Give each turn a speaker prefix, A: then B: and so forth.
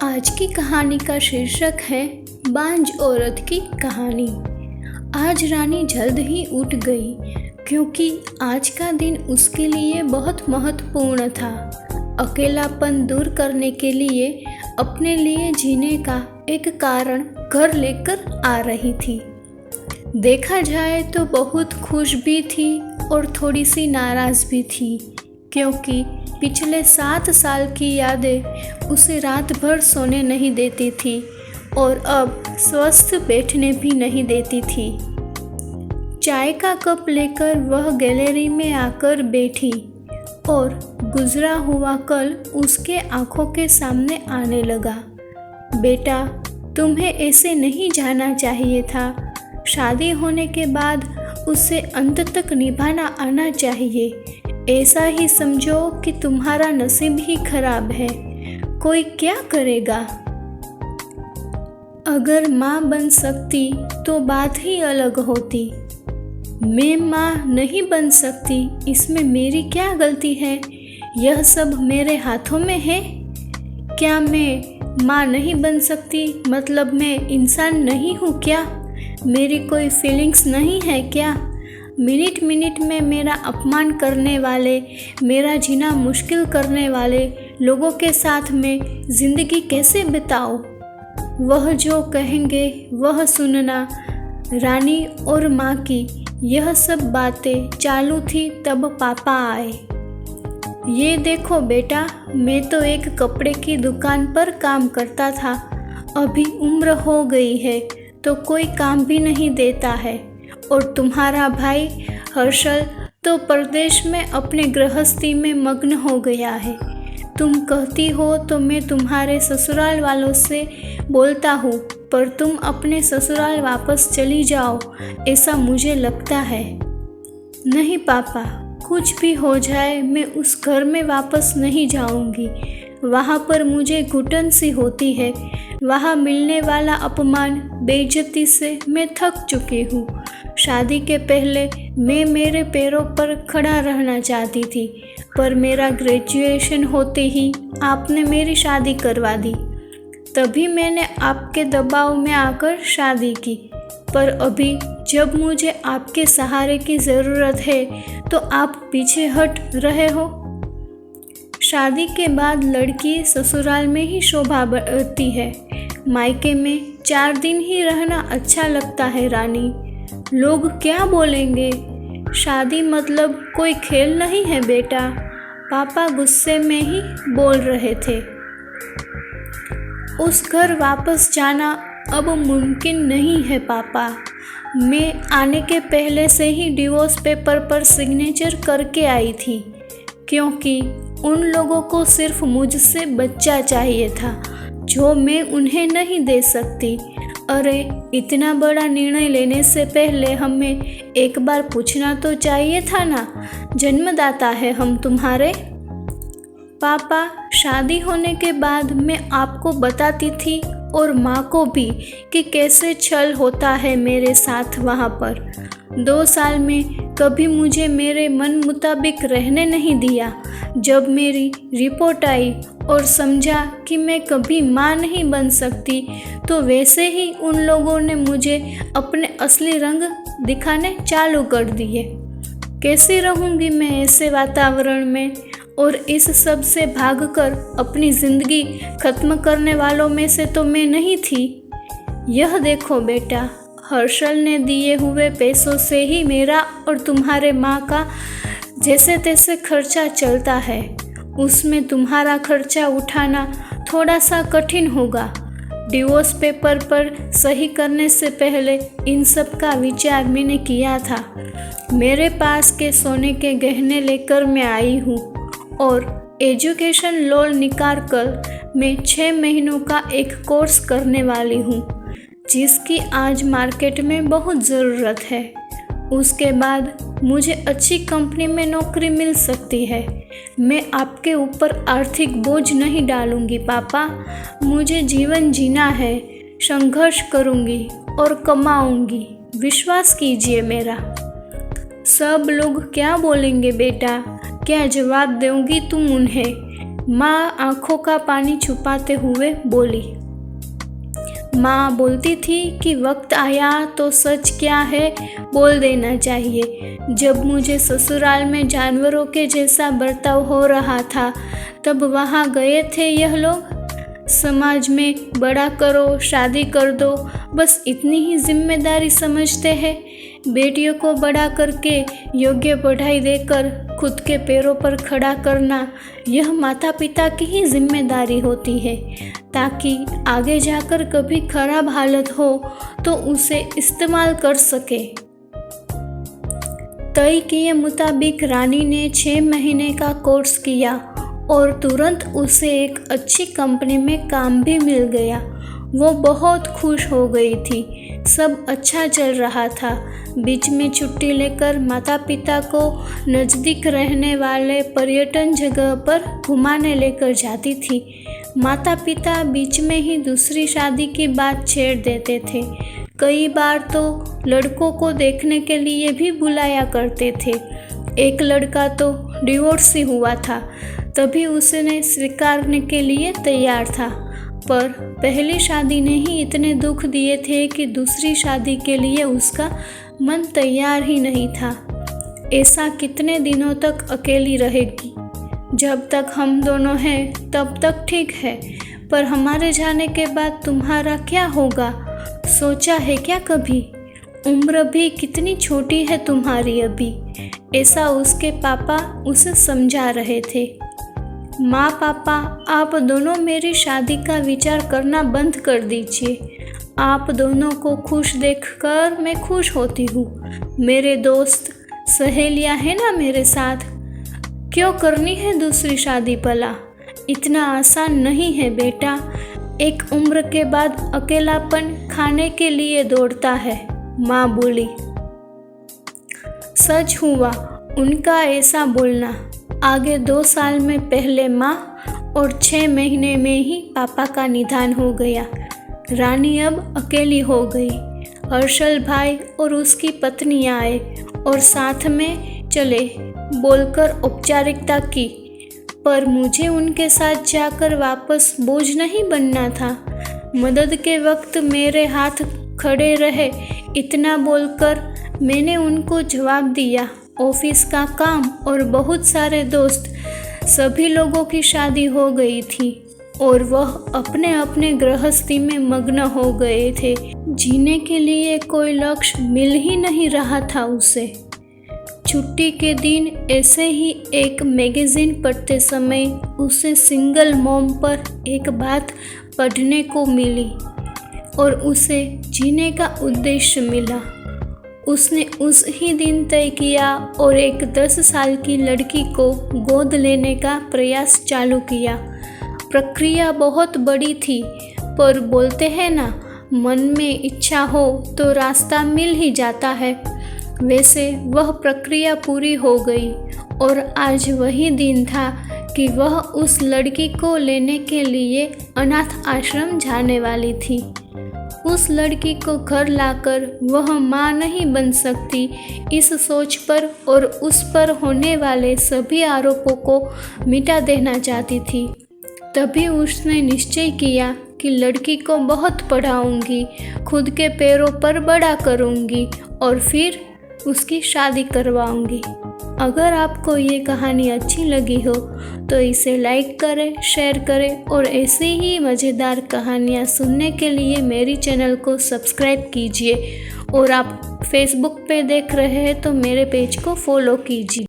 A: आज की कहानी का शीर्षक है बांझ औरत की कहानी। आज रानी जल्द ही उठ गई क्योंकि आज का दिन उसके लिए बहुत महत्वपूर्ण था। अकेलापन दूर करने के लिए अपने लिए जीने का एक कारण घर लेकर आ रही थी। देखा जाए तो बहुत खुश भी थी और थोड़ी सी नाराज़ भी थी क्योंकि पिछले 7 साल की यादें उसे रात भर सोने नहीं देती थी और अब स्वस्थ बैठने भी नहीं देती थी। चाय का कप लेकर वह गैलरी में आकर बैठी और गुजरा हुआ कल उसके आंखों के सामने आने लगा। बेटा, तुम्हें ऐसे नहीं जाना चाहिए था। शादी होने के बाद उसे अंत तक निभाना आना चाहिए। ऐसा ही समझो कि तुम्हारा नसीब ही खराब है। कोई क्या करेगा? अगर माँ बन सकती तो बात ही अलग होती। मैं माँ नहीं बन सकती, इसमें मेरी क्या गलती है? यह सब मेरे हाथों में है। क्या मैं माँ नहीं बन सकती मतलब मैं इंसान नहीं हूँ क्या? मेरी कोई फीलिंग्स नहीं है क्या? मिनट मिनट में मेरा अपमान करने वाले, मेरा जीना मुश्किल करने वाले लोगों के साथ मैं ज़िंदगी कैसे बिताऊं? वह जो कहेंगे वह सुनना। रानी और माँ की यह सब बातें चालू थी तब पापा आए। ये देखो बेटा, मैं तो एक कपड़े की दुकान पर काम करता था। अभी उम्र हो गई है तो कोई काम भी नहीं देता है। और तुम्हारा भाई हर्षल तो परदेश में अपने गृहस्थी में मग्न हो गया है। तुम कहती हो तो मैं तुम्हारे ससुराल वालों से बोलता हूँ, पर तुम अपने ससुराल वापस चली जाओ ऐसा मुझे लगता है। नहीं पापा, कुछ भी हो जाए मैं उस घर में वापस नहीं जाऊँगी। वहाँ पर मुझे घुटन सी होती है। वहाँ मिलने वाला अपमान, बेइज्जती से मैं थक चुकी हूँ। शादी के पहले मैं मेरे पैरों पर खड़ा रहना चाहती थी, पर मेरा ग्रेजुएशन होते ही आपने मेरी शादी करवा दी। तभी मैंने आपके दबाव में आकर शादी की, पर अभी जब मुझे आपके सहारे की ज़रूरत है तो आप पीछे हट रहे हो। शादी के बाद लड़की ससुराल में ही शोभा बढ़ती है। मायके में 4 दिन ही रहना अच्छा लगता है रानी। लोग क्या बोलेंगे? शादी मतलब कोई खेल नहीं है बेटा। पापा गुस्से में ही बोल रहे थे। उस घर वापस जाना अब मुमकिन नहीं है पापा। मैं आने के पहले से ही डिवोर्स पेपर पर सिग्नेचर करके आई थी क्योंकि उन लोगों को सिर्फ मुझसे बच्चा चाहिए था जो मैं उन्हें नहीं दे सकती। अरे, इतना बड़ा निर्णय लेने से पहले हमें एक बार पूछना तो चाहिए था ना। जन्मदाता है हम तुम्हारे। पापा, शादी होने के बाद मैं आपको बताती थी और माँ को भी कि कैसे छल होता है मेरे साथ वहाँ पर। 2 साल में कभी मुझे मेरे मन मुताबिक रहने नहीं दिया। जब मेरी रिपोर्ट आई और समझा कि मैं कभी माँ नहीं बन सकती तो वैसे ही उन लोगों ने मुझे अपने असली रंग दिखाने चालू कर दिए। कैसे रहूँगी मैं ऐसे वातावरण में? और इस सब से भागकर अपनी ज़िंदगी ख़त्म करने वालों में से तो मैं नहीं थी। यह देखो बेटा, हर्षल ने दिए हुए पैसों से ही मेरा और तुम्हारे माँ का जैसे तैसे खर्चा चलता है। उसमें तुम्हारा खर्चा उठाना थोड़ा सा कठिन होगा। डिवोर्स पेपर पर सही करने से पहले इन सब का विचार मैंने किया था। मेरे पास के सोने के गहने लेकर मैं आई हूँ और एजुकेशन लोन निकाल कर मैं 6 महीनों का एक कोर्स करने वाली हूँ जिसकी आज मार्केट में बहुत ज़रूरत है। उसके बाद मुझे अच्छी कंपनी में नौकरी मिल सकती है। मैं आपके ऊपर आर्थिक बोझ नहीं डालूंगी पापा। मुझे जीवन जीना है, संघर्ष करूंगी और कमाऊंगी। विश्वास कीजिए मेरा। सब लोग क्या बोलेंगे बेटा? क्या जवाब दोगी तुम उन्हें? माँ आंखों का पानी छुपाते हुए बोली। माँ बोलती थी कि वक्त आया तो सच क्या है बोल देना चाहिए। जब मुझे ससुराल में जानवरों के जैसा बर्ताव हो रहा था तब वहाँ गए थे यह लोग। समाज में बड़ा करो, शादी कर दो, बस इतनी ही जिम्मेदारी समझते हैं। बेटियों को बड़ा करके योग्य पढ़ाई देकर खुद के पैरों पर खड़ा करना यह माता पिता की ही जिम्मेदारी होती है, ताकि आगे जाकर कभी खराब हालत हो तो उसे इस्तेमाल कर सके। तय किए मुताबिक रानी ने 6 महीने का कोर्स किया और तुरंत उसे एक अच्छी कंपनी में काम भी मिल गया। वो बहुत खुश हो गई थी। सब अच्छा चल रहा था। बीच में छुट्टी लेकर माता पिता को नज़दीक रहने वाले पर्यटन जगह पर घुमाने लेकर जाती थी। माता पिता बीच में ही दूसरी शादी की बात छेड़ देते थे। कई बार तो लड़कों को देखने के लिए भी बुलाया करते थे। एक लड़का तो डिवोर्स ही हुआ था, तभी उसने स्वीकारने के लिए तैयार था, पर पहली शादी ने ही इतने दुख दिए थे कि दूसरी शादी के लिए उसका मन तैयार ही नहीं था। ऐसा कितने दिनों तक अकेली रहेगी? जब तक हम दोनों हैं तब तक ठीक है, पर हमारे जाने के बाद तुम्हारा क्या होगा? सोचा है क्या कभी? उम्र भी कितनी छोटी है तुम्हारी अभी। ऐसा उसके पापा उसे समझा रहे थे। माँ पापा, आप दोनों मेरी शादी का विचार करना बंद कर दीजिए। आप दोनों को खुश देखकर मैं खुश होती हूँ। मेरे दोस्त सहेलियाँ हैं ना मेरे साथ, क्यों करनी है दूसरी शादी भला? इतना आसान नहीं है बेटा। एक उम्र के बाद अकेलापन खाने के लिए दौड़ता है, माँ बोली। सच हुआ उनका ऐसा बोलना। आगे 2 साल में पहले माँ और 6 महीने में ही पापा का निधन हो गया। रानी अब अकेली हो गई। हर्षल भाई और उसकी पत्नी आए और साथ में चले बोलकर औपचारिकता की, पर मुझे उनके साथ जाकर वापस बोझ नहीं बनना था। मदद के वक्त मेरे हाथ खड़े रहे, इतना बोलकर मैंने उनको जवाब दिया। ऑफिस का काम और बहुत सारे दोस्त, सभी लोगों की शादी हो गई थी और वह अपने अपने गृहस्थी में मग्न हो गए थे। जीने के लिए कोई लक्ष्य मिल ही नहीं रहा था उसे। छुट्टी के दिन ऐसे ही एक मैगजीन पढ़ते समय उसे सिंगल मॉम पर एक बात पढ़ने को मिली और उसे जीने का उद्देश्य मिला। उसने उस ही दिन तय किया और एक 10 साल की लड़की को गोद लेने का प्रयास चालू किया। प्रक्रिया बहुत बड़ी थी, पर बोलते हैं ना, मन में इच्छा हो तो रास्ता मिल ही जाता है। वैसे वह प्रक्रिया पूरी हो गई और आज वही दिन था कि वह उस लड़की को लेने के लिए अनाथ आश्रम जाने वाली थी। उस लड़की को घर लाकर वह माँ नहीं बन सकती, इस सोच पर और उस पर होने वाले सभी आरोपों को मिटा देना चाहती थी। तभी उसने निश्चय किया कि लड़की को बहुत पढ़ाऊंगी, खुद के पैरों पर बड़ा करूंगी और फिर उसकी शादी करवाऊंगी। अगर आपको ये कहानी अच्छी लगी हो तो इसे लाइक करें, शेयर करें और ऐसी ही मज़ेदार कहानियाँ सुनने के लिए मेरी चैनल को सब्सक्राइब कीजिए। और आप फेसबुक पे देख रहे हैं तो मेरे पेज को फॉलो कीजिए।